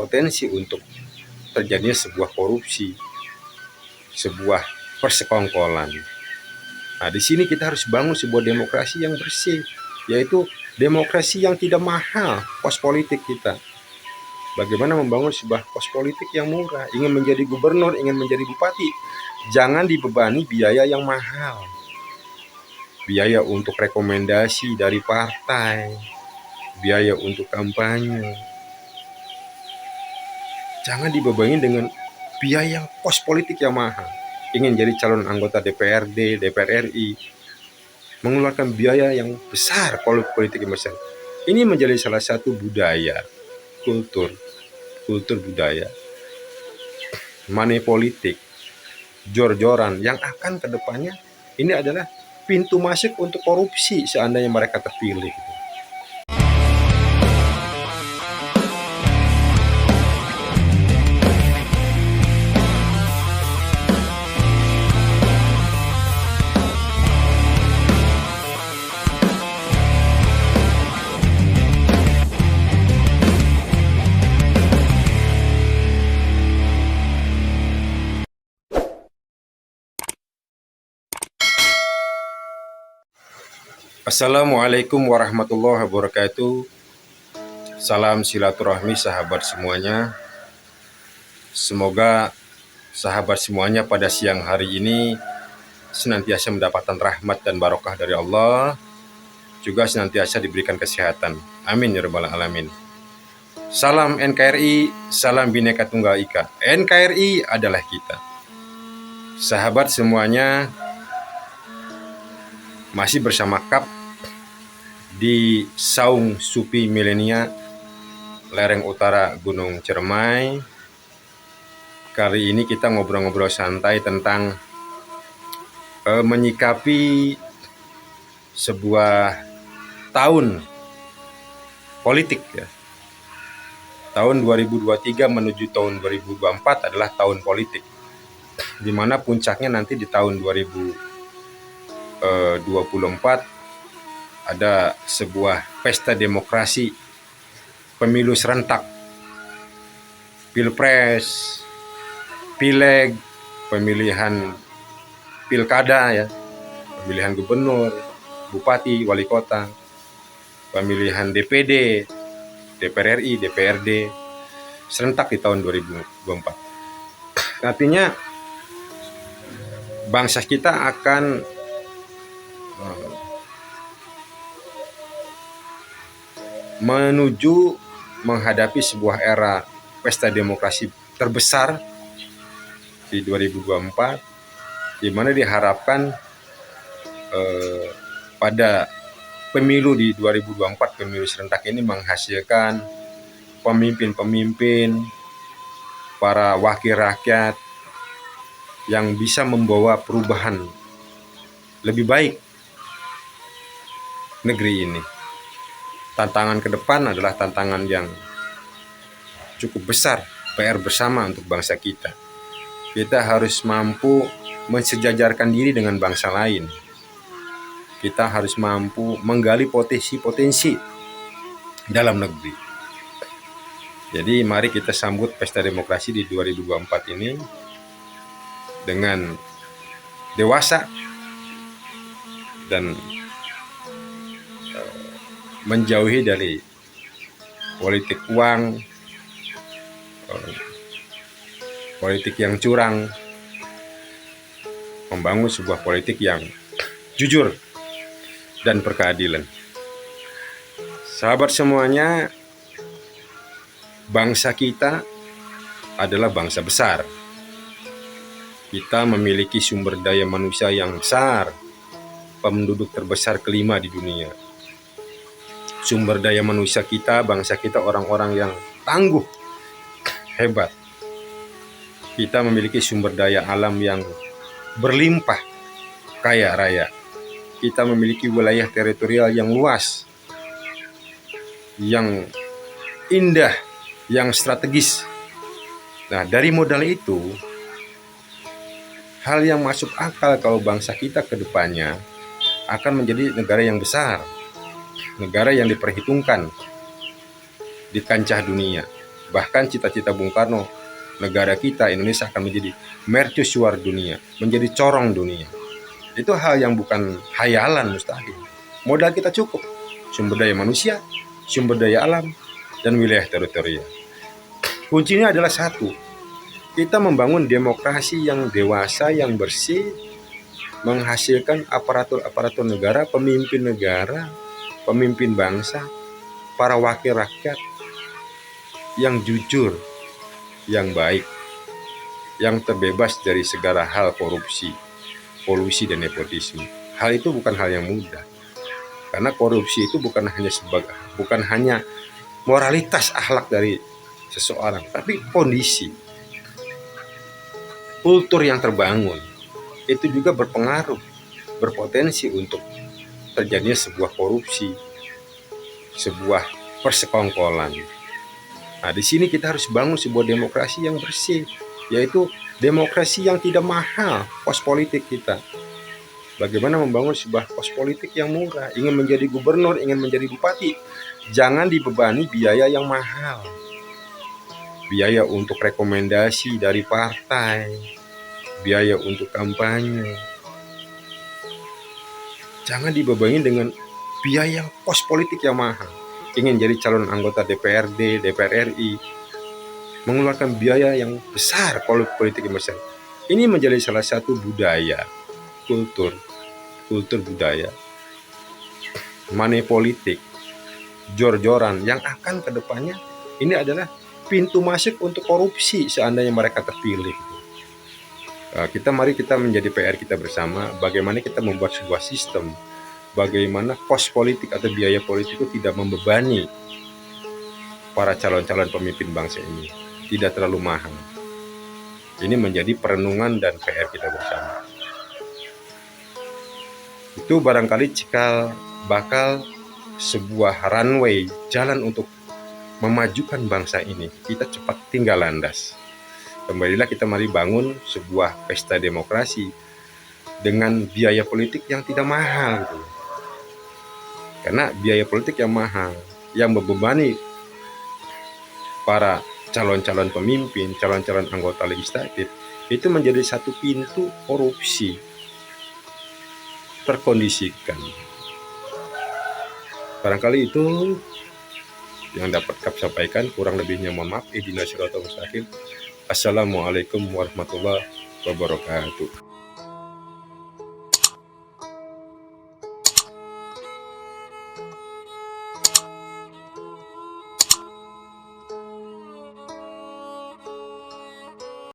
potensi untuk terjadinya sebuah korupsi, sebuah persekongkolan. Nah, di sini kita harus bangun sebuah demokrasi yang bersih, yaitu demokrasi yang tidak mahal kos politik kita. Bagaimana membangun sebuah kos politik yang murah? Ingin menjadi gubernur, ingin menjadi bupati, jangan dibebani biaya yang mahal. Biaya untuk rekomendasi dari partai, biaya untuk kampanye. Jangan dibebani dengan biaya yang kos politik yang mahal. Ingin jadi calon anggota DPRD, DPR RI, mengeluarkan biaya yang besar, politik yang besar. Ini menjadi salah satu budaya, kultur budaya, money politik, jor-joran yang akan kedepannya ini adalah pintu masuk untuk korupsi seandainya mereka terpilih. Assalamualaikum warahmatullahi wabarakatuh. Salam silaturahmi sahabat semuanya. Semoga sahabat semuanya pada siang hari ini senantiasa mendapatkan rahmat dan barokah dari Allah, juga senantiasa diberikan kesehatan. Amin ya rabbal alamin. Salam NKRI, salam Bhinneka Tunggal Ika. NKRI adalah kita. Sahabat semuanya, masih bersama KAP di Saung Supi Milenia, lereng utara Gunung Ciremai. Kali ini kita ngobrol-ngobrol santai tentang menyikapi sebuah tahun politik ya. Tahun 2023 menuju tahun 2024 adalah tahun politik, di mana puncaknya nanti di tahun 2024 ada sebuah pesta demokrasi, pemilu serentak, pilpres, pileg, pemilihan pilkada ya, pemilihan gubernur, bupati, wali kota, pemilihan DPD, DPR RI, DPRD serentak di tahun 2024. Artinya bangsa kita akan menuju menghadapi sebuah era pesta demokrasi terbesar di 2024, di mana diharapkan pada pemilu di 2024, pemilu serentak ini menghasilkan pemimpin-pemimpin, para wakil rakyat yang bisa membawa perubahan lebih baik negeri ini. Tantangan ke depan adalah tantangan yang cukup besar, PR bersama untuk bangsa kita. Kita harus mampu mensejajarkan diri dengan bangsa lain. Kita harus mampu menggali potensi-potensi dalam negeri. Jadi mari kita sambut pesta demokrasi di 2024 ini dengan dewasa dan menjauhi dari politik uang, politik yang curang, membangun sebuah politik yang jujur dan berkeadilan. Sahabat semuanya, bangsa kita adalah bangsa besar. Kita memiliki sumber daya manusia yang besar, penduduk terbesar kelima di dunia. Sumber daya manusia kita, bangsa kita orang-orang yang tangguh, hebat. Kita memiliki sumber daya alam yang berlimpah, kaya raya. Kita memiliki wilayah teritorial yang luas, yang indah, yang strategis. Nah, dari modal itu, hal yang masuk akal kalau bangsa kita ke depannya akan menjadi negara yang besar, negara yang diperhitungkan di kancah dunia. Bahkan cita-cita Bung Karno, negara kita Indonesia akan menjadi mercusuar dunia, menjadi corong dunia. Itu hal yang bukan hayalan, mustahil. Modal kita cukup, sumber daya manusia, sumber daya alam, dan wilayah teritorial. Kuncinya adalah satu, kita membangun demokrasi yang dewasa, yang bersih, menghasilkan aparatur-aparatur negara, pemimpin bangsa, para wakil rakyat yang jujur, yang baik, yang terbebas dari segala hal korupsi, kolusi, dan nepotisme. Hal itu bukan hal yang mudah, karena korupsi itu bukan hanya moralitas akhlak dari seseorang, tapi kondisi, kultur yang terbangun itu juga berpengaruh, berpotensi untuk terjadinya sebuah korupsi, sebuah persekongkolan. Nah, di sini kita harus bangun sebuah demokrasi yang bersih, yaitu demokrasi yang tidak mahal kos politik kita. Bagaimana membangun sebuah kos politik yang murah? Ingin menjadi gubernur, ingin menjadi bupati, jangan dibebani biaya yang mahal. Biaya untuk rekomendasi dari partai, biaya untuk kampanye. Jangan dibebani dengan biaya kos politik yang mahal. Ingin jadi calon anggota DPRD, DPR RI, mengeluarkan biaya yang besar, kalau politik yang besar. Ini menjadi salah satu budaya, kultur budaya, money politik, jor-joran yang akan kedepannya ini adalah pintu masuk untuk korupsi seandainya mereka terpilih. Mari kita menjadi PR kita bersama, bagaimana kita membuat sebuah sistem, bagaimana kos politik atau biaya politik itu tidak membebani para calon-calon pemimpin bangsa ini, tidak terlalu mahal. Ini menjadi perenungan dan PR kita bersama. Itu barangkali cikal bakal sebuah runway, jalan untuk memajukan bangsa ini. Kita cepat tinggal landas. Kembalilah kita mari bangun sebuah pesta demokrasi dengan biaya politik yang tidak mahal gitu. Karena biaya politik yang mahal, yang membebani para calon-calon pemimpin, calon-calon anggota legislatif, itu menjadi satu pintu korupsi terkondisikan. Barangkali itu yang dapat kami sampaikan, kurang lebihnya mohon maaf. Ihdinas siratal mustaqim. Assalamualaikum warahmatullahi wabarakatuh.